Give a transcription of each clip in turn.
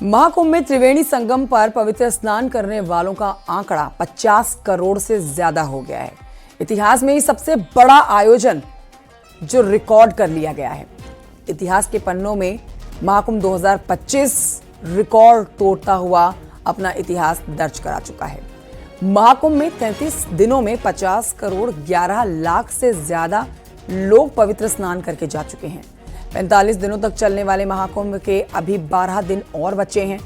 महाकुंभ में त्रिवेणी संगम पर पवित्र स्नान करने वालों का आंकड़ा 50 करोड़ से ज्यादा हो गया है। इतिहास में ही सबसे बड़ा आयोजन जो रिकॉर्ड कर लिया गया है। इतिहास के पन्नों में महाकुंभ 2025 रिकॉर्ड तोड़ता हुआ अपना इतिहास दर्ज करा चुका है। महाकुंभ में 33 दिनों में 50 करोड़ 11 लाख से ज्यादा लोग पवित्र स्नान करके जा चुके हैं। 45 दिनों तक चलने वाले महाकुंभ के अभी 12 दिन और बचे हैं।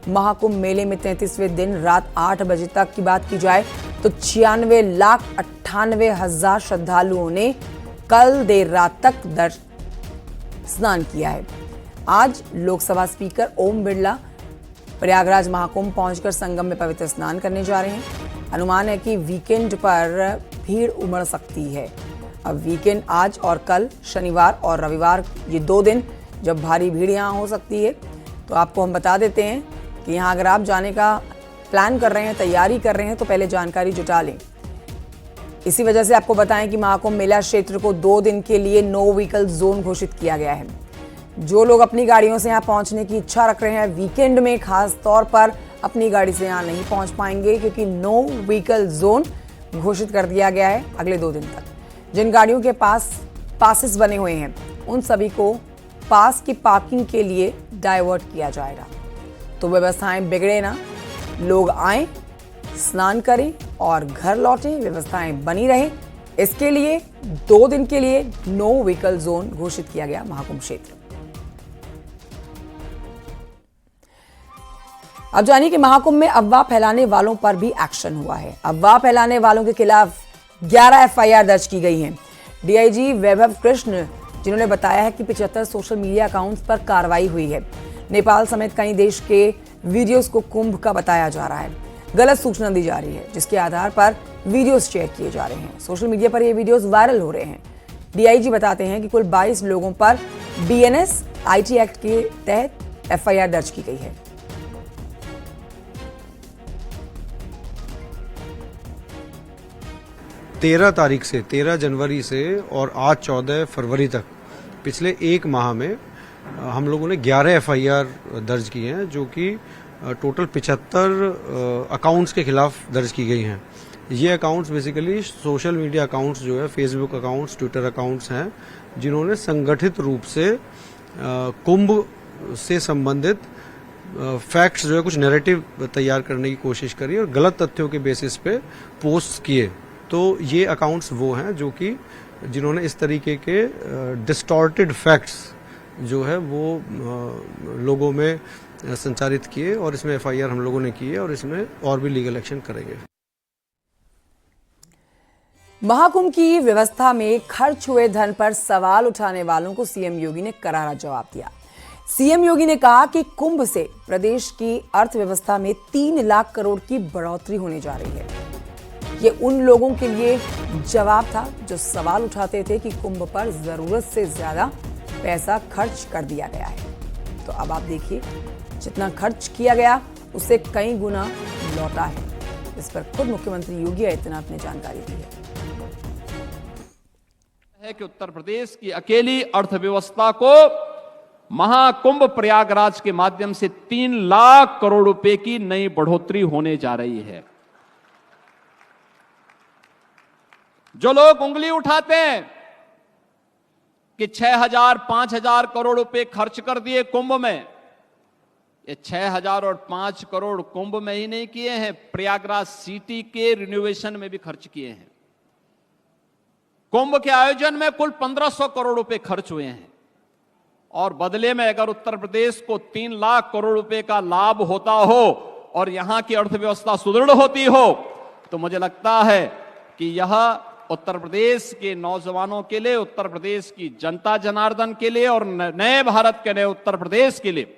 महाकुंभ मेले में 33वें दिन रात 8 बजे तक की बात की जाए तो 96,98,000 श्रद्धालुओं ने कल देर रात तक स्नान किया है। आज लोकसभा स्पीकर ओम बिरला प्रयागराज महाकुंभ पहुंचकर संगम में पवित्र स्नान करने जा रहे हैं। अनुमान है कि वीकेंड पर भीड़ उमड़ सकती है। अब वीकेंड आज और कल शनिवार और रविवार, ये 2 दिन जब भारी भीड़ यहाँ हो सकती है। तो आपको हम बता देते हैं कि यहाँ अगर आप जाने का प्लान कर रहे हैं, तैयारी कर रहे हैं, तो पहले जानकारी जुटा लें। इसी वजह से आपको बताएं कि महाकुंभ मेला क्षेत्र को 2 दिन के लिए नो व्हीकल जोन घोषित किया गया है। जो लोग अपनी गाड़ियों से यहाँ पहुँचने की इच्छा रख रहे हैं, वीकेंड में खास तौर पर अपनी गाड़ी से यहाँ नहीं पहुँच पाएंगे, क्योंकि नो व्हीकल जोन घोषित कर दिया गया है अगले 2 दिन तक। जिन गाड़ियों के पास पासेस बने हुए हैं, उन सभी को पास की पार्किंग के लिए डाइवर्ट किया जाएगा। तो व्यवस्थाएं बिगड़े ना, लोग आएं, स्नान करें और घर लौटें, व्यवस्थाएं बनी रहें। इसके लिए 2 दिन के लिए नो व्हीकल जोन घोषित किया गया महाकुंभ क्षेत्र। अब जानिए कि महाकुंभ में अफवाह फैलाने वालों पर भी एक्शन हुआ है। अफवाह फैलाने वालों के खिलाफ 11 एफआईआर दर्ज की गई हैं। डीआईजी वैभव कृष्ण जिन्होंने बताया है कि 75 सोशल मीडिया अकाउंट्स पर कार्रवाई हुई है। नेपाल समेत कई देश के वीडियोस को कुंभ का बताया जा रहा है। गलत सूचना दी जा रही है, जिसके आधार पर वीडियोस शेयर किए जा रहे हैं। सोशल मीडिया पर ये वीडियोस वायरल हो रहे हैं। डीआईजी बताते हैं कि कुल 22 लोगों पर बीएनएस आईटी एक्ट के तहत एफआईआर दर्ज की गई है। 13 जनवरी से और आज 14 फरवरी तक पिछले 1 माह में हम लोगों ने 11 एफआईआर दर्ज की हैं, जो कि टोटल 75 अकाउंट्स के खिलाफ दर्ज की गई हैं। ये accounts basically social media accounts जो है, फेसबुक अकाउंट्स, ट्विटर अकाउंट्स हैं, जिन्होंने संगठित रूप से कुंभ से संबंधित फैक्ट्स जो है, कुछ नैरेटिव तैयार करने की कोशिश करी और गलत तथ्यों के बेसिस पे पोस्ट किए। तो ये अकाउंट्स वो हैं जो कि जिन्होंने इस तरीके के डिस्टॉर्टेड फैक्ट्स जो है वो लोगों में संचारित किए, और इसमें एफआईआर हम लोगों ने की है और इसमें और भी लीगल एक्शन करेंगे। महाकुंभ की व्यवस्था में खर्च हुए धन पर सवाल उठाने वालों को सीएम योगी ने करारा जवाब दिया। सीएम योगी ने कहा कि कुंभ से प्रदेश की अर्थव्यवस्था में 3 लाख करोड़ की बढ़ोतरी होने जा रही है। ये उन लोगों के लिए जवाब था जो सवाल उठाते थे कि कुंभ पर जरूरत से ज्यादा पैसा खर्च कर दिया गया है। तो अब आप देखिए, जितना खर्च किया गया उससे कई गुना लौटा है। इस पर खुद मुख्यमंत्री योगी आदित्यनाथ ने जानकारी दी है कि उत्तर प्रदेश की अकेली अर्थव्यवस्था को महाकुंभ प्रयागराज के माध्यम से 3 लाख करोड़ रुपए की नई बढ़ोतरी होने जा रही है। जो लोग उंगली उठाते हैं कि 6,000 5,000 करोड़ रुपए खर्च कर दिए कुंभ में, ये 6,000 और 5 करोड़ कुंभ में ही नहीं किए हैं, प्रयागराज सिटी के रिनोवेशन में भी खर्च किए हैं। कुंभ के आयोजन में कुल 1,500 करोड़ रुपए खर्च हुए हैं, और बदले में अगर उत्तर प्रदेश को 3 लाख करोड़ रुपए का लाभ होता हो और यहां की अर्थव्यवस्था सुदृढ़ होती हो, तो मुझे लगता है कि यह उत्तर प्रदेश के नौजवानों के लिए, उत्तर प्रदेश की जनता जनार्दन के लिए और नए भारत के नए उत्तर प्रदेश के लिए,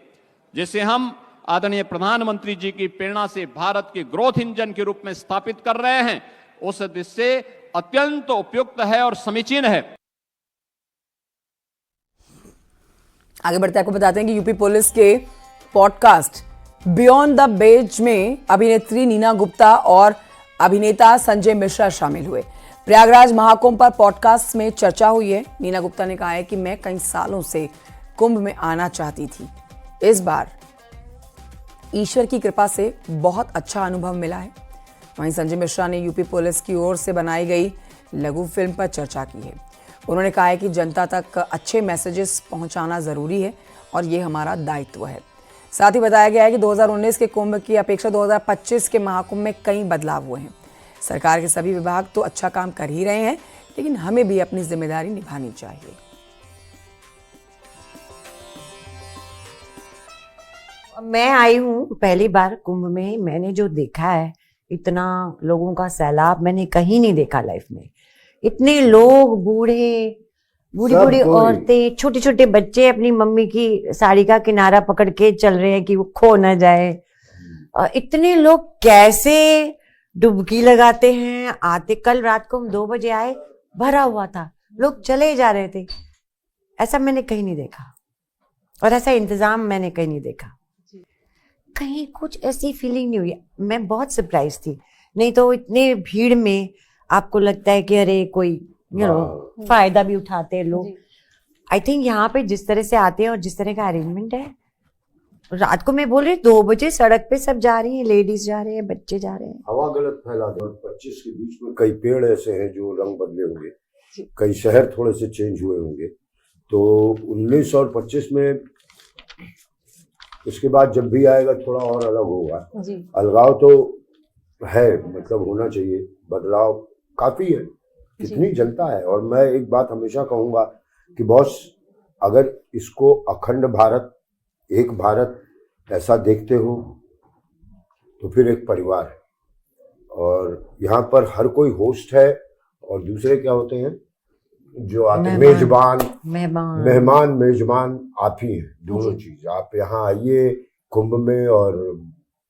जिसे हम आदरणीय प्रधानमंत्री जी की प्रेरणा से भारत के ग्रोथ इंजन के रूप में स्थापित कर रहे हैं, उस दृष्टि से अत्यंत उपयुक्त है और समीचीन है। आगे बढ़ते आपको बताते हैं कि यूपी पुलिस के पॉडकास्ट बियॉन्ड द बेज में अभिनेत्री नीना गुप्ता और अभिनेता संजय मिश्रा शामिल हुए। प्रयागराज महाकुंभ पर पॉडकास्ट में चर्चा हुई है। नीना गुप्ता ने कहा है कि मैं कई सालों से कुंभ में आना चाहती थी। इस बार ईश्वर की कृपा से बहुत अच्छा अनुभव मिला है। वहीं संजय मिश्रा ने यूपी पुलिस की ओर से बनाई गई लघु फिल्म पर चर्चा की है। उन्होंने कहा है कि जनता तक अच्छे मैसेजेस पहुंचाना जरूरी है और ये हमारा दायित्व है। साथ ही बताया गया है कि 2019 के कुंभ की अपेक्षा 2025 के महाकुंभ में कई बदलाव हुए हैं। सरकार के सभी विभाग तो अच्छा काम कर ही रहे हैं, लेकिन हमें भी अपनी जिम्मेदारी निभानी चाहिए। मैं आई हूँ पहली बार कुंभ में। मैंने जो देखा है, इतना लोगों का सैलाब मैंने कहीं नहीं देखा लाइफ में। इतने लोग, बूढ़ी बूढ़ी औरतें, छोटे छोटे बच्चे अपनी मम्मी की साड़ी का किनारा पकड़ के चल रहे हैं कि वो खो ना जाए। इतने लोग कैसे डुबकी लगाते हैं आते। कल रात को हम 2 बजे आए, भरा हुआ था, लोग चले जा रहे थे। ऐसा मैंने कहीं नहीं देखा और ऐसा इंतजाम मैंने कहीं नहीं देखा। कहीं कुछ ऐसी फीलिंग नहीं हुई। मैं बहुत सरप्राइज थी। नहीं तो इतने भीड़ में आपको लगता है कि अरे कोई फायदा भी उठाते हैं लोग। आई थिंक यहाँ पे जिस तरह से आते हैं और जिस तरह का अरेंजमेंट है, रात को मैं बोल रही 2 बजे सड़क पे सब जा रही हैं, लेडीज जा रहे हैं, बच्चे जा रहे हैं। हवा गलत फैला दे। 25 के बीच में कई पेड़ ऐसे हैं जो रंग बदले होंगे, कई शहर थोड़े से चेंज हुए होंगे। तो 19 और 25 में उसके बाद जब भी आएगा थोड़ा और अलग होगा। अलगाव तो है, मतलब होना चाहिए, बदलाव काफी है। कितनी जनता है। और मैं एक बात हमेशा कहूंगा कि बॉस, अगर इसको अखंड भारत, एक भारत ऐसा देखते हो तो फिर एक परिवार है। और यहाँ पर हर कोई होस्ट है और दूसरे क्या होते हैं जो आते हैं, मेहमान मेजबान आप ही हैं। दोनों चीज आप यहाँ आइए कुंभ में। और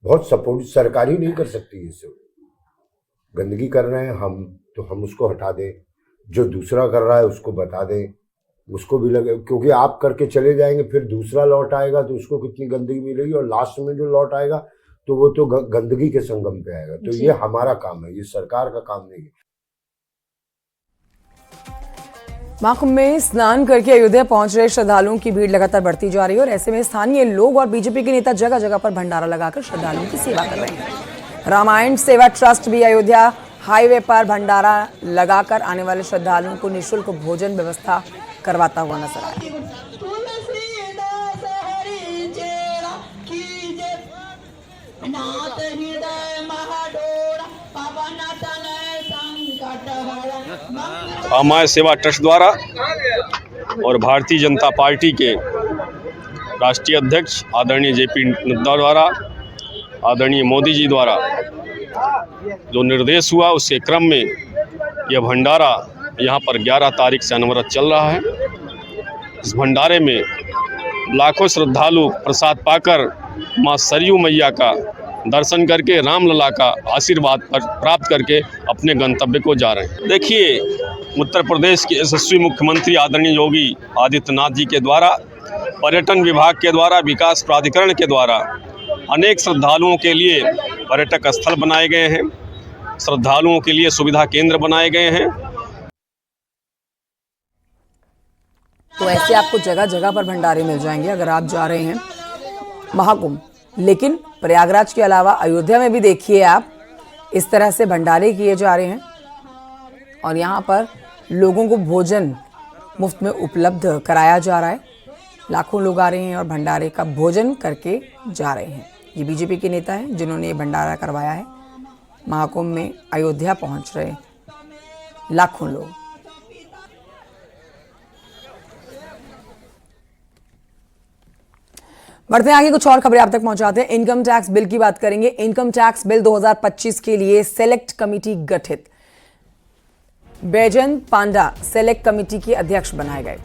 बहुत सपोर्ट सरकार ही नहीं कर सकती इससे। गंदगी कर रहे हैं हम तो हम उसको हटा दें, जो दूसरा कर रहा है उसको बता दें, उसको भी लगे। क्योंकि आप करके चले जाएंगे, फिर दूसरा लौट आएगा तो उसको कितनी गंदगी मिलेगी, और लास्ट में जो लौट आएगा तो वो तो गंदगी के संगम पे आएगा। तो ये हमारा काम है, ये सरकार का काम नहीं है। महाकुंभ में स्नान करके अयोध्या पहुंच रहे श्रद्धालुओं की भीड़ लगातार बढ़ती जा रही है और ऐसे में स्थानीय लोग और बीजेपी के नेता जगह जगह पर भंडारा लगाकर श्रद्धालुओं की सेवा कर रहे हैं। रामायण सेवा ट्रस्ट भी अयोध्या हाईवे पर भंडारा लगाकर आने वाले श्रद्धालुओं को निःशुल्क भोजन व्यवस्था करवाता हुआ नजर आया। रामायण सेवा ट्रस्ट द्वारा और भारतीय जनता पार्टी के राष्ट्रीय अध्यक्ष आदरणीय जेपी नड्डा द्वारा, आदरणीय मोदी जी द्वारा जो निर्देश हुआ, उसके क्रम में यह भंडारा यहाँ पर 11 तारीख से अनवरत चल रहा है। इस भंडारे में लाखों श्रद्धालु प्रसाद पाकर मां सरयू मैया का दर्शन करके रामलला का आशीर्वाद प्राप्त करके अपने गंतव्य को जा रहे हैं। देखिए, उत्तर प्रदेश के यशस्वी मुख्यमंत्री आदरणीय योगी आदित्यनाथ जी के द्वारा, पर्यटन विभाग के द्वारा, विकास प्राधिकरण के द्वारा अनेक श्रद्धालुओं के लिए पर्यटक स्थल बनाए गए हैं, श्रद्धालुओं के लिए सुविधा केंद्र बनाए गए हैं। तो ऐसे आपको जगह जगह पर भंडारे मिल जाएंगे अगर आप जा रहे हैं महाकुंभ। लेकिन प्रयागराज के अलावा अयोध्या में भी देखिए आप, इस तरह से भंडारे किए जा रहे हैं और यहाँ पर लोगों को भोजन मुफ्त में उपलब्ध कराया जा रहा है। लाखों लोग आ रहे हैं और भंडारे का भोजन करके जा रहे हैं। ये बीजेपी के नेता हैं जिन्होंने ये भंडारा करवाया है। महाकुंभ में अयोध्या पहुंच रहे लाखों लोग। बढ़ते हैं आगे, कुछ और खबरें आप तक पहुंचाते हैं। इनकम टैक्स बिल की बात करेंगे। इनकम टैक्स बिल 2025 के लिए सेलेक्ट कमेटी गठित। बैजयंत पांडा सेलेक्ट कमेटी के अध्यक्ष बनाए गए।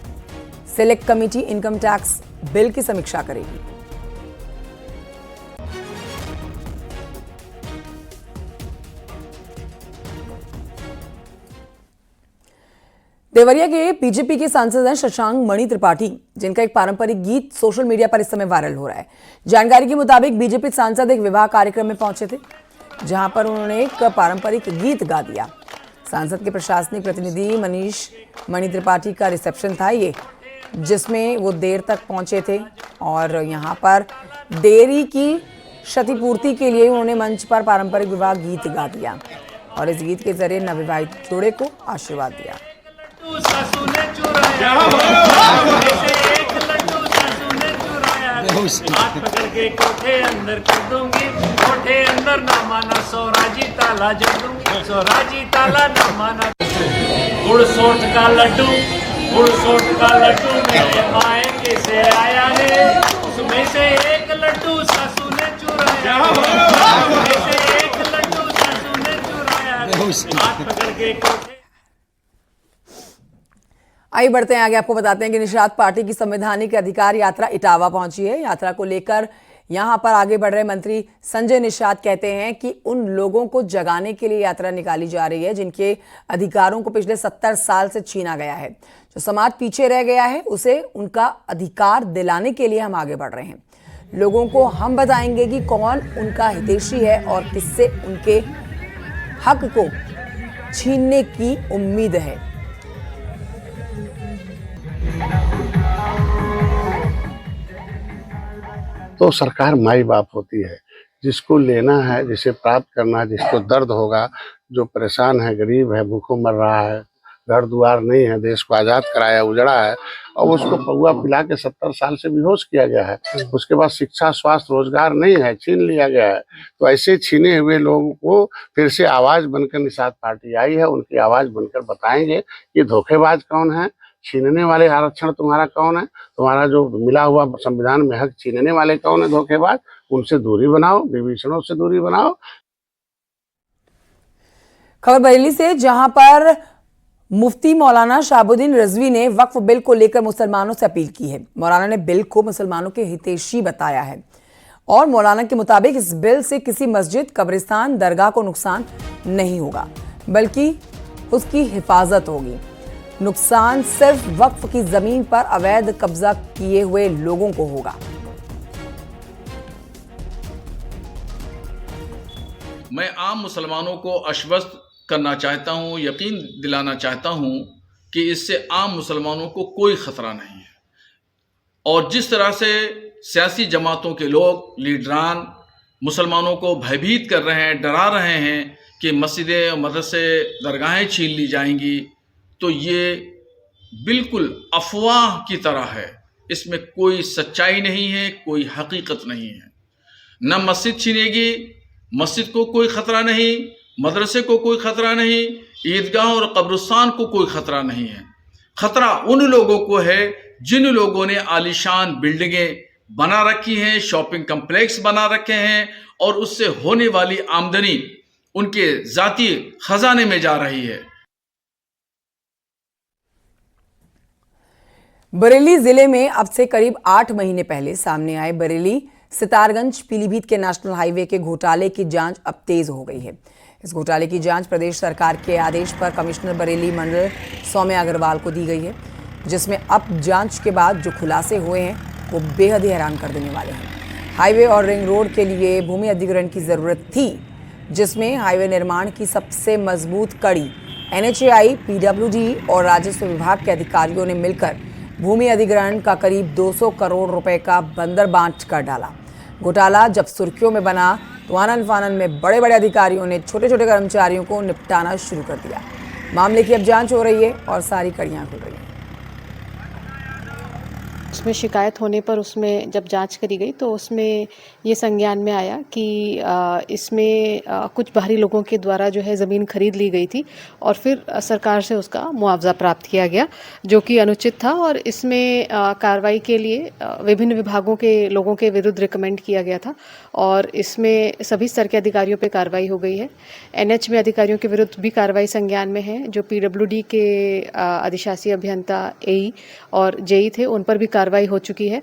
Select committee income tax bill की समीक्षा करेगी। देवरिया के बीजेपी के सांसद हैं शशांक मणि त्रिपाठी, जिनका एक पारंपरिक गीत सोशल मीडिया पर इस समय वायरल हो रहा है। जानकारी के मुताबिक बीजेपी सांसद एक विवाह कार्यक्रम में पहुंचे थे, जहां पर उन्होंने एक पारंपरिक गीत गा दिया। सांसद के प्रशासनिक प्रतिनिधि मनीष मणि त्रिपाठी का रिसेप्शन था ये, जिसमें वो देर तक पहुंचे थे और यहाँ पर देरी की क्षतिपूर्ति के लिए उन्होंने मंच पर पारंपरिक विवाह गीत गा दिया और इस गीत के जरिए नवविवाहित जोड़े को आशीर्वाद दिया। हाथ पकड़ के कोठे अंदर कर दूंगी, कोठे अंदर ना माना सोराजी ताला जड़ दूंगी, सोराजी ताला ना माना। गुड़ सोट का लड्डू, गुड़ सोट का लड्डू मेरे मायके से आया है, उसमें से एक लड्डू सासू ने चुराया, उसमें से एक लड्डू सासू ने चुराया, हाथ पकड़ के कोठे। आइए बढ़ते हैं आगे, आपको बताते हैं कि निषाद पार्टी की संवैधानिक अधिकार यात्रा इटावा पहुंची है। यात्रा को लेकर यहां पर आगे बढ़ रहे मंत्री संजय निषाद कहते हैं कि उन लोगों को जगाने के लिए यात्रा निकाली जा रही है जिनके अधिकारों को पिछले 70 साल से छीना गया है। जो समाज पीछे रह गया है उसे उनका अधिकार दिलाने के लिए हम आगे बढ़ रहे हैं। लोगों को हम बताएंगे कि कौन उनका हितैषी है और किससे उनके हक को छीनने की उम्मीद है। तो सरकार माई बाप होती है, जिसको लेना है, जिसे प्राप्त करना है, जिसको दर्द होगा, जो परेशान है, गरीब है, भूखों मर रहा है, घर द्वार नहीं है, देश को आज़ाद कराया, उजड़ा है और उसको पौआ पिला के 70 साल से बेहोश किया गया है। उसके बाद शिक्षा, स्वास्थ्य, रोजगार नहीं है, छीन लिया गया है। तो ऐसे छीने हुए लोगों को फिर से आवाज़ बनकर निषाद पार्टी आई है, उनकी आवाज़ बनकर बताएंगे कि धोखेबाज कौन है, छीनने वाले आरक्षण तुम्हारा कौन है, तुम्हारा जो मिला हुआ संविधान में हक छीनने वाले कौन है धोखेबाज, उनसे दूरी बनाओ, विभीषणों से दूरी बनाओ। खबर बरेली से, जहां पर मुफ्ती मौलाना शाहबुद्दीन रिजवी ने वक्फ बिल को लेकर मुसलमानों से अपील की है। मौलाना ने बिल को मुसलमानों के हितैषी बताया है और मौलाना के मुताबिक इस बिल से किसी मस्जिद, कब्रिस्तान, दरगाह को नुकसान नहीं होगा बल्कि उसकी हिफाजत होगी। नुकसान सिर्फ वक्फ की जमीन पर अवैध कब्जा किए हुए लोगों को होगा। मैं आम मुसलमानों को आश्वस्त करना चाहता हूं, यकीन दिलाना चाहता हूं कि इससे आम मुसलमानों को कोई खतरा नहीं है। और जिस तरह से सियासी जमातों के लोग, लीडरान मुसलमानों को भयभीत कर रहे हैं, डरा रहे हैं कि मस्जिदें, मदरसे, दरगाहें छीन ली जाएंगी, तो ये बिल्कुल अफवाह की तरह है। इसमें कोई सच्चाई नहीं है, कोई हकीकत नहीं है। न मस्जिद छीनेगी, मस्जिद को कोई खतरा नहीं, मदरसे को कोई खतरा नहीं, ईदगाह और कब्रिस्तान को कोई खतरा नहीं है। खतरा उन लोगों को है जिन लोगों ने आलीशान बिल्डिंगें बना रखी हैं, शॉपिंग कम्प्लेक्स बना रखे हैं और उससे होने वाली आमदनी उनके जाती खजाने में जा रही है। बरेली जिले में अब से करीब 8 महीने पहले सामने आए बरेली सितारगंज पीलीभीत के नेशनल हाईवे के घोटाले की जांच अब तेज हो गई है। इस घोटाले की जांच प्रदेश सरकार के आदेश पर कमिश्नर बरेली मंडल सौम्या अग्रवाल को दी गई है, जिसमें अब जांच के बाद जो खुलासे हुए हैं वो बेहद ही हैरान कर देने वाले हैं। हाईवे और रिंग रोड के लिए भूमि अधिग्रहण की जरूरत थी, जिसमें हाईवे निर्माण की सबसे मजबूत कड़ी NHAI, PWD और राजस्व विभाग के अधिकारियों ने मिलकर भूमि अधिग्रहण का करीब 200 करोड़ रुपए का बंदर बांट कर डाला। घोटाला जब सुर्खियों में बना तो आनन फानन में बड़े बड़े अधिकारियों ने छोटे छोटे कर्मचारियों को निपटाना शुरू कर दिया। मामले की अब जांच हो रही है और सारी कड़ियां खुल रही हैं। उसमें शिकायत होने पर उसमें जब जांच करी गई तो उसमें ये संज्ञान में आया कि इसमें कुछ बाहरी लोगों के द्वारा जो है ज़मीन खरीद ली गई थी और फिर सरकार से उसका मुआवजा प्राप्त किया गया, जो कि अनुचित था। और इसमें कार्रवाई के लिए विभिन्न विभागों के लोगों के विरुद्ध रिकमेंड किया गया था और इसमें सभी स्तर के अधिकारियों पे कार्रवाई हो गई है। NH में अधिकारियों के विरुद्ध भी कार्रवाई संज्ञान में है। जो PWD के अधिशासी अभियंता AE और JE थे, उन पर भी कार्रवाई हो चुकी है।